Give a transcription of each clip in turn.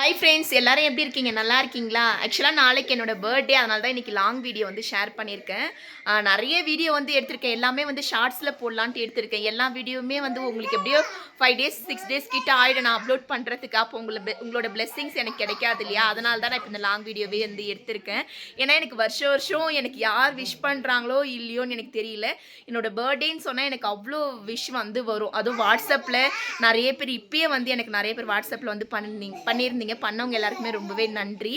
Hi friends, எல்லாரும் எப்படி இருக்கீங்க? நல்லா இருக்கீங்களா? ஆக்சுவலாக நாளைக்கு என்னோட பர்த்டே, அதனால தான் இன்றைக்கி லாங் வீடியோ வந்து ஷேர் பண்ணியிருக்கேன். நிறைய வீடியோ வந்து எடுத்திருக்கேன், எல்லாமே வந்து ஷார்ட்ஸில் போடலான்ட்டு எடுத்திருக்கேன். எல்லா வீடியோவுமே வந்து உங்களுக்கு எப்படியோ 5 டேஸ் 6 டேஸ் கிட்ட ஆகிடும் நான் அப்லோட் பண்ணுறதுக்கு. அப்போ உங்களோட பிளெஸிங்ஸ் எனக்கு கிடைக்காது இல்லையா? அதனால தான் நான் இப்போ இந்த லாங் வீடியோவே வந்து எடுத்திருக்கேன். ஏன்னா எனக்கு வருஷம் எனக்கு யார் விஷ் பண்ணுறாங்களோ இல்லையோன்னு எனக்கு தெரியல. என்னோட பர்த்டேன்னு சொன்னால் எனக்கு அவ்வளோ விஷ் வந்து வரும். அதுவும் வாட்ஸ்அப்பில் நிறைய பேர் இப்பயே வந்து எனக்கு நிறைய பேர் வாட்ஸ்அப்பில் வந்து பண்ணியிருந்தீங்க. பண்ணவங்க எல்லாருக்குமே ரொம்பவே நன்றி.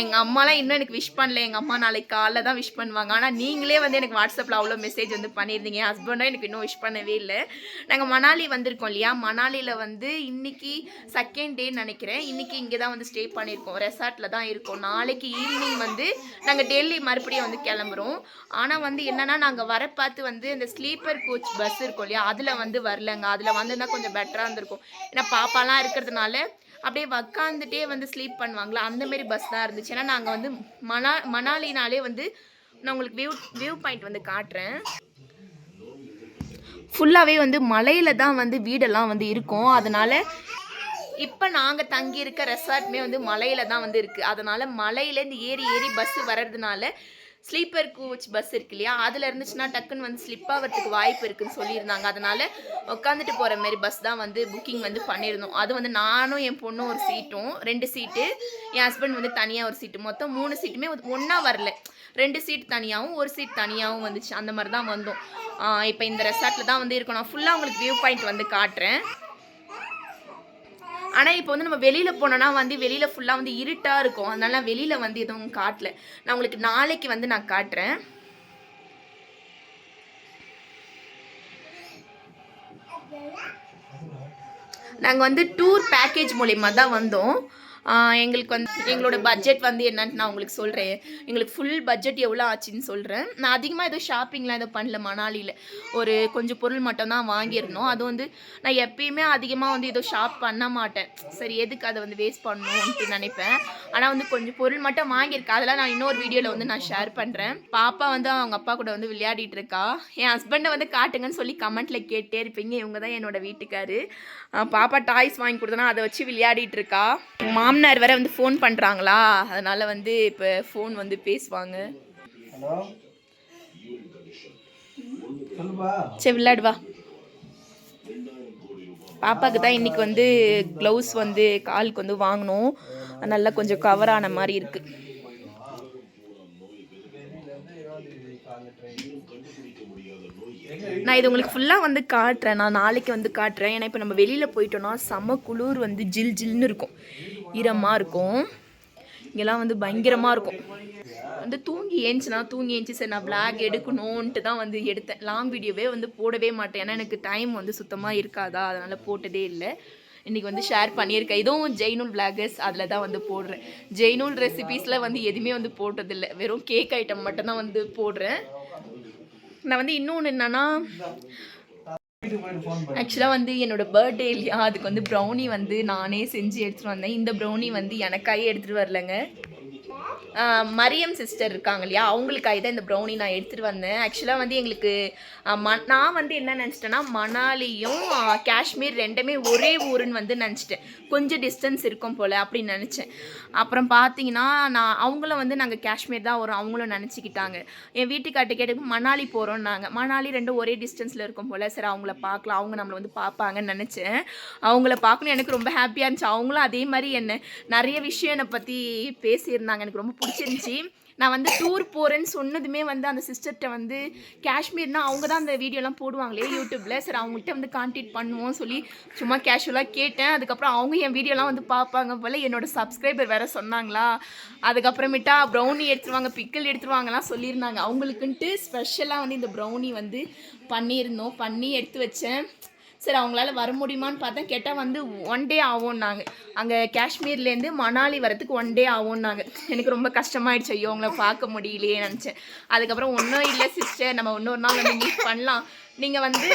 எங்கள் அம்மாலாம் இன்னும் எனக்கு விஷ் பண்ணல. எங்கள் அம்மா நாளைக்கு காலைல தான் விஷ் பண்ணுவாங்க. ஆனால் நீங்களே வந்து எனக்கு வாட்ஸ்அப்பில் அவ்வளோ மெசேஜ் வந்து பண்ணியிருந்தீங்க. என் ஹஸ்பண்டும் எனக்கு இன்னும் விஷ் பண்ணவே இல்லை. நாங்கள் மணாலி வந்திருக்கோம் இல்லையா? மணாலியில் வந்து இன்னைக்கு செகண்ட் டே நினைக்கிறேன். இன்னைக்கு இங்கே தான் வந்து ஸ்டே பண்ணியிருக்கோம், ரெசார்ட்டில் தான் இருக்கோம். நாளைக்கு ஈவினிங் வந்து நாங்கள் டெல்லி மறுபடியும் வந்து கிளம்புறோம். ஆனால் வந்து என்னென்னா நாங்கள் வர பார்த்து வந்து இந்த ஸ்லீப்பர் கோச் பஸ் இருக்கும் இல்லையா, அதில் வந்து வரலங்க. அதில் வந்துன்னா கொஞ்சம் பெட்டராக இருந்திருக்கும். ஏன்னா பாப்பாலாம் இருக்கிறதுனால அப்படியே உக்காந்துட்டே வந்து ஸ்லீப் பண்ணுவாங்களா, அந்தமாரி பஸ் தான் இருந்துச்சு. ஏன்னா நாங்கள் வந்து மணாலினாலே வந்து நான் உங்களுக்கு வியூ பாயிண்ட் வந்து காட்டுறேன். ஃபுல்லாகவே வந்து மலையில் தான் வந்து வீடெல்லாம் வந்து இருக்கும். அதனால் இப்போ நாங்கள் தங்கியிருக்க ரெசார்ட்டுமே வந்து மலையில் தான் வந்து இருக்குது. அதனால் மலையிலேருந்து ஏறி பஸ்ஸு வர்றதுனால ஸ்லீப்பர் கோச் பஸ் இருக்கு இல்லையா, அதில் இருந்துச்சுன்னா டக்குன்னு வந்து ஸ்லிப் ஆகிறதுக்கு வாய்ப்பு இருக்குதுன்னு சொல்லியிருந்தாங்க. அதனால் உட்காந்துட்டு போகிற மாரி பஸ் தான் வந்து புக்கிங் வந்து பண்ணியிருந்தோம். அது வந்து நானும் என் பொண்ணும் ஒரு சீட்டும், 2 சீட்டு, என் ஹஸ்பண்ட் வந்து தனியாக ஒரு சீட்டு, மொத்தம் 3 சீட்டுமே ஒன்றா வரல. 2 சீட் தனியாகவும் 1 சீட் தனியாகவும் வந்துச்சு. அந்த மாதிரி தான் வந்தோம். இப்போ இந்த ரெசார்ட்டில் தான் வந்து இருக்கோம். நான் ஃபுல்லாக உங்களுக்கு வியூ பாயிண்ட் வந்து காட்டுறேன். ஆனால் இப்போ வந்து நம்ம வெளியில் போனோன்னா வந்து வெளியில் ஃபுல்லாக வந்து இருட்டாக இருக்கும். அதனால நான் வெளியில் வந்து எதுவும் காட்டல. நான் உங்களுக்கு நாளைக்கு வந்து நான் காட்டுறேன். நாங்கள் வந்து டூர் பேக்கேஜ் மூலயமா தான் வந்தோம். எங்களுக்கு வந்து எங்களோட பட்ஜெட் வந்து என்னன்னு நான் உங்களுக்கு சொல்கிறேன். எங்களுக்கு ஃபுல் பட்ஜெட் எவ்வளோ ஆச்சுன்னு சொல்கிறேன். நான் அதிகமாக எதுவும் ஷாப்பிங்லாம் எதுவும் பண்ணல. மணாலியில் ஒரு கொஞ்சம் பொருள் மட்டும் தான் வாங்கியிருந்தோம். அது வந்து நான் எப்பயுமே அதிகமாக வந்து எதுவும் ஷாப் பண்ண மாட்டேன். சரி, எதுக்கு அதை வந்து வேஸ்ட் பண்ணணும்ன்ட்டு நினைப்பேன். ஆனால் வந்து கொஞ்சம் பொருள் மட்டும் வாங்கியிருக்கேன். அதெல்லாம் நான் இன்னொரு வீடியோவில் வந்து நான் ஷேர் பண்ணுறேன். பாப்பா வந்து அவங்க அப்பா கூட வந்து விளையாடிட்டு இருக்கா. என் ஹஸ்பண்டை வந்து காட்டுங்கன்னு சொல்லி கமெண்ட்டில் கேட்டே இருப்பீங்க. இவங்க தான் என்னோட வீட்டுக்காரு. பாப்பா டாய்ஸ் வாங்கி கொடுத்தனா அதை வச்சு விளையாடிட்டு இருக்கா. மாமனார் வேற வந்து ஃபோன் பண்ணுறாங்களா, அதனால் வந்து இப்போ ஃபோன் வந்து பேசுவாங்க. சரி, விளையாடுவா. பாப்பாவுக்கு தான் இன்றைக்கி வந்து க்ளவுஸ் வந்து காலுக்கு வந்து வாங்கணும். நல்லா கொஞ்சம் கவர் ஆன மாதிரி இருக்குது. நான் இது உங்களுக்கு ஃபுல்லாக வந்து காட்டுறேன். நான் நாளைக்கு வந்து காட்டுறேன். ஏன்னா இப்போ நம்ம வெளியில் போயிட்டோன்னா செம்ம குளிர் வந்து ஜில்னு இருக்கும், ஈரமாக இருக்கும். இங்கெல்லாம் வந்து பயங்கரமாக இருக்கும். வந்து தூங்கி ஏஞ்சி சரி நான் விளாக் எடுக்கணுன்ட்டு தான் வந்து எடுத்தேன். லாங் வீடியோவே வந்து போடவே மாட்டேன். ஏன்னா எனக்கு டைம் வந்து சுத்தமாக இருக்காதா, அதனால் போட்டதே இல்லை. இன்றைக்கி வந்து ஷேர் பண்ணியிருக்கேன். இதுவும் ஜெய்னூல் விளாகர்ஸ், அதில் தான் வந்து போடுறேன். ஜெய்னூல் ரெசிபீஸில் வந்து எதுவுமே வந்து போட்டதில்லை. வெறும் கேக் ஐட்டம் மட்டும்தான் வந்து போடுறேன். நான் வந்து இன்னொன்று என்னன்னா, ஆக்சுவலாக வந்து என்னோட பர்த்டே இல்லையா, அதுக்கு வந்து ப்ரௌனி வந்து நானே செஞ்சு எடுத்துகிட்டு வந்தேன். இந்த ப்ரௌனி வந்து எனக்காயே எடுத்துகிட்டு வரலைங்க. மரியம் சிஸ்டர் இருக்காங்க இல்லையா, அவங்களுக்காக தான் இந்த ப்ரௌனி நான் எடுத்துகிட்டு வந்தேன். ஆக்சுவலாக வந்து எங்களுக்கு நான் வந்து என்ன நினச்சிட்டேன்னா, மணாலியும் காஷ்மீர் ரெண்டுமே ஒரே ஊருன்னு வந்து நினச்சிட்டேன். கொஞ்சம் டிஸ்டன்ஸ் இருக்கும் போல் அப்படின்னு நினச்சேன். அப்புறம் பார்த்தீங்கன்னா அவங்களும் வந்து நாங்கள் காஷ்மீர் தான் வரோம் அவங்களும் நினச்சிக்கிட்டாங்க. என் வீட்டுக்கார்ட்ட கேட்டு மணாலி போகிறோன்னாங்க. மணாலி ரெண்டும் ஒரே டிஸ்டன்ஸில் இருக்கும் போல், சரி அவங்கள பார்க்கலாம், அவங்க நம்மளை வந்து பார்ப்பாங்கன்னு நினச்சேன். அவங்கள பார்க்கணும் எனக்கு ரொம்ப ஹாப்பியாக இருந்துச்சு. அவங்களும் அதே மாதிரி என்ன நிறைய விஷயம் என்னை பற்றி பேசியிருந்தாங்க. எனக்கு ரொம்ப பிடிச்சிருந்துச்சி. நான் வந்து டூர் போகிறேன்னு சொன்னதுமே வந்து அந்த சிஸ்டர்கிட்ட வந்து காஷ்மீர்னால் அவங்க தான் அந்த வீடியோலாம் போடுவாங்களே யூடியூப்பில், சரி அவங்கள்ட்ட வந்து கான்டாக்ட் பண்ணுவோம் சொல்லி சும்மா கேஷுவலாக கேட்டேன். அதுக்கப்புறம் அவங்க என் வீடியோலாம் வந்து பார்ப்பாங்க போல். என்னோட சப்ஸ்கிரைபர் வேறு சொன்னாங்களா. அதுக்கப்புறமேட்டா ப்ரௌனி எடுத்துருவாங்க, பிக்கிள் எடுத்துருவாங்கலாம் சொல்லியிருந்தாங்க. அவங்களுக்குன்ட்டு ஸ்பெஷலாக வந்து இந்த ப்ரௌனி வந்து பண்ணியிருந்தோம். பண்ணி எடுத்து வச்சேன். சரி அவங்களால வர முடியுமான்னு பார்த்தேன். கேட்டால் வந்து 1 டே ஆகும்னாங்க. அங்கே காஷ்மீர்லேருந்து மணாலி வரத்துக்கு 1 டே ஆகும்னாங்க. எனக்கு ரொம்ப கஷ்டமாயிடுச்சு. ஐயோ அவங்கள பார்க்க முடியலையே நினச்சேன். அதுக்கப்புறம் ஒன்றும் இல்லை சிஸ்டர், நம்ம இன்னொரு நாள் வந்து மீட் பண்ணலாம். நீங்கள் வந்து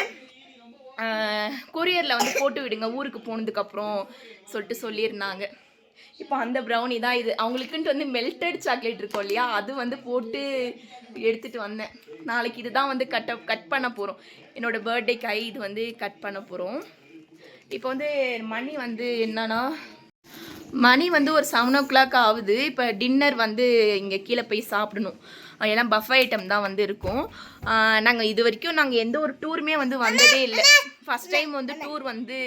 கொரியரில் வந்து போட்டு விடுங்க ஊருக்கு போனதுக்கப்புறம் சொல்லியிருந்தாங்க. இப்போ அந்த ப்ரௌனி தான் இது. அவங்களுக்குன்ட்டு வந்து மெல்டட் சாக்லேட் இருக்கும் இல்லையா, அது வந்து போட்டு எடுத்துகிட்டு வந்தேன். நாளைக்கு இதுதான் வந்து கட் பண்ண போகிறோம். என்னோடய பர்த்டேக்காய் இது வந்து கட் பண்ண போகிறோம். இப்போ வந்து மணி வந்து என்னன்னா மணி வந்து ஒரு 7 o'clock ஆகுது. இப்போ டின்னர் வந்து இங்கே கீழே போய் சாப்பிடணும். ஏன்னா பஃப் ஐட்டம் தான் வந்து இருக்கும். நாங்கள் இது வரைக்கும் நாங்கள் எந்த ஒரு டூருமே வந்து வந்ததே இல்லை. ஃபஸ்ட் டைம் வந்து டூர் வந்து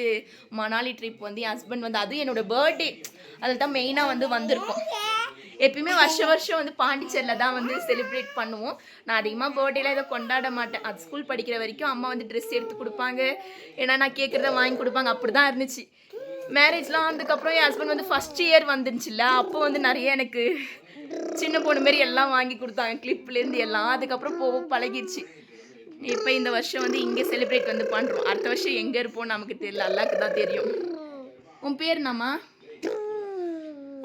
மணாலி ட்ரிப் வந்து என் ஹஸ்பண்ட் வந்து அதுவும் என்னோடய பர்த்டே அதில் தான் மெயினாக வந்து வந்திருக்கோம். எப்பயுமே வருஷம் வந்து பாண்டிச்சேரியில் தான் வந்து செலிப்ரேட் பண்ணுவோம். நான் அதிகமாக பர்த்டேலாம் இதை கொண்டாட மாட்டேன். அது ஸ்கூல் படிக்கிற வரைக்கும் அம்மா வந்து ட்ரெஸ் எடுத்து கொடுப்பாங்க, ஏன்னா நான் கேட்குறத வாங்கி கொடுப்பாங்க, அப்படி தான் இருந்துச்சு. மேரேஜ்லாம் ஆனதுக்கப்புறம் என் ஹஸ்பண்ட் வந்து ஃபஸ்ட் இயர் வந்துருச்சுல்ல, அப்போ வந்து நிறைய எனக்கு சின்ன பொண்ணு மாரி எல்லாம் வாங்கி கொடுத்தாங்க, கிளிப்லேருந்து எல்லாம். அதுக்கப்புறம் பழகிடுச்சு. இப்போ இந்த வருஷம் வந்து இங்கே செலிப்ரேட் வந்து பண்ணுறோம். அடுத்த வருஷம் எங்கே இருப்போம் நமக்கு தெரியல, அல்லாக்கு தான் தெரியும். உன் பேர் என்னம்மா?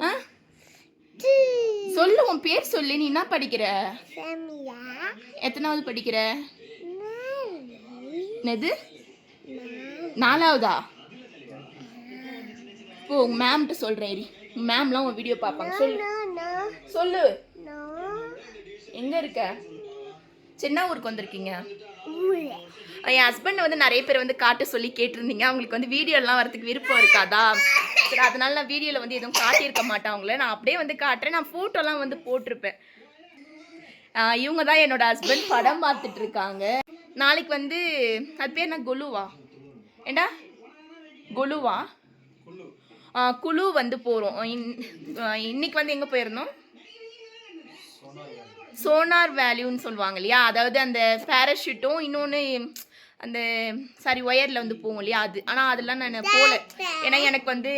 ஆ சொல்லு, உன் பேர் சொல்லு. நீ என்ன படிக்கிற? எத்தனாவது படிக்கிற? என்னது 4வதா? இப்போ உங்க மேம்கிட்ட சொல்கிறேன். மேம்லாம் உன் வீடியோ பார்ப்பாங்க. சொல்லு சொல்லு. எங்கே இருக்க? சின்ன ஊருக்கு வந்திருக்கீங்க. என் ஹஸ்பண்ட் வந்து நிறைய பேர் வந்து காட்ட சொல்லி கேட்டிருந்தீங்க. அவங்களுக்கு வந்து வீடியோலாம் வரதுக்கு விருப்பம் இருக்காதா? சரி, அதனால நான் வீடியோவில் வந்து எதுவும் காட்டியிருக்க மாட்டேன் அவங்கள. நான் அப்படியே வந்து காட்டுறேன். நான் ஃபோட்டோலாம் வந்து போட்டிருப்பேன். இவங்க தான் என்னோட ஹஸ்பண்ட் படம் பார்த்துட்டு இருக்காங்க. நாளைக்கு வந்து அது பேர் என்ன, கொலுவா? ஏண்டா கொலுவா? குழு வந்து போகிறோம். இன்னைக்கு வந்து எங்கே போயிருந்தோம்? சோனார் வேல்யூன்னு சொல்லுவாங்க இல்லையா, அதாவது அந்த பேராஷூட்டும் இன்னொன்று அந்த ஒயரில் வந்து போகும் இல்லையா, அது. ஆனால் அதெல்லாம் நான் போகல, ஏன்னா எனக்கு வந்து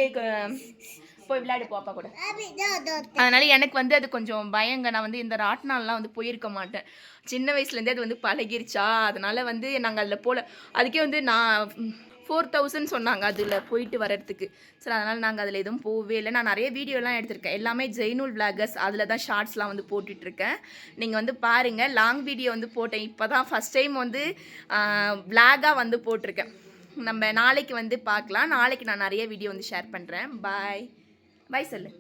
போய் விளையாடு பாப்பா கூட. அதனால எனக்கு வந்து அது கொஞ்சம் பயங்க. நான் வந்து இந்த ராட்னாலாம் வந்து போயிருக்க மாட்டேன். சின்ன வயசுலேருந்தே அது வந்து பழகிருச்சா, அதனால வந்து நாங்கள் அதில் போகல. அதுக்கே வந்து நான் 4000 சொன்னாங்க அதில் போயிட்டு வர்றதுக்கு. சரி, அதனால் நாங்கள் அதில் எதுவும் போகவே இல்லை. நான் நிறைய வீடியோலாம் எடுத்திருக்கேன், எல்லாமே ஜெய்னூல் விளாகர்ஸ், அதில் தான் ஷார்ட்ஸ்லாம் வந்து போட்டுட்ருக்கேன். நீங்கள் வந்து பாருங்கள். லாங் வீடியோ வந்து போட்டேன், இப்போ தான் ஃபஸ்ட் டைம் வந்து விளாகாக வந்து போட்டிருக்கேன். நம்ம நாளைக்கு வந்து பார்க்கலாம். நாளைக்கு நான் நிறைய வீடியோ வந்து ஷேர் பண்ணுறேன். பாய் பாய் சொல்லு.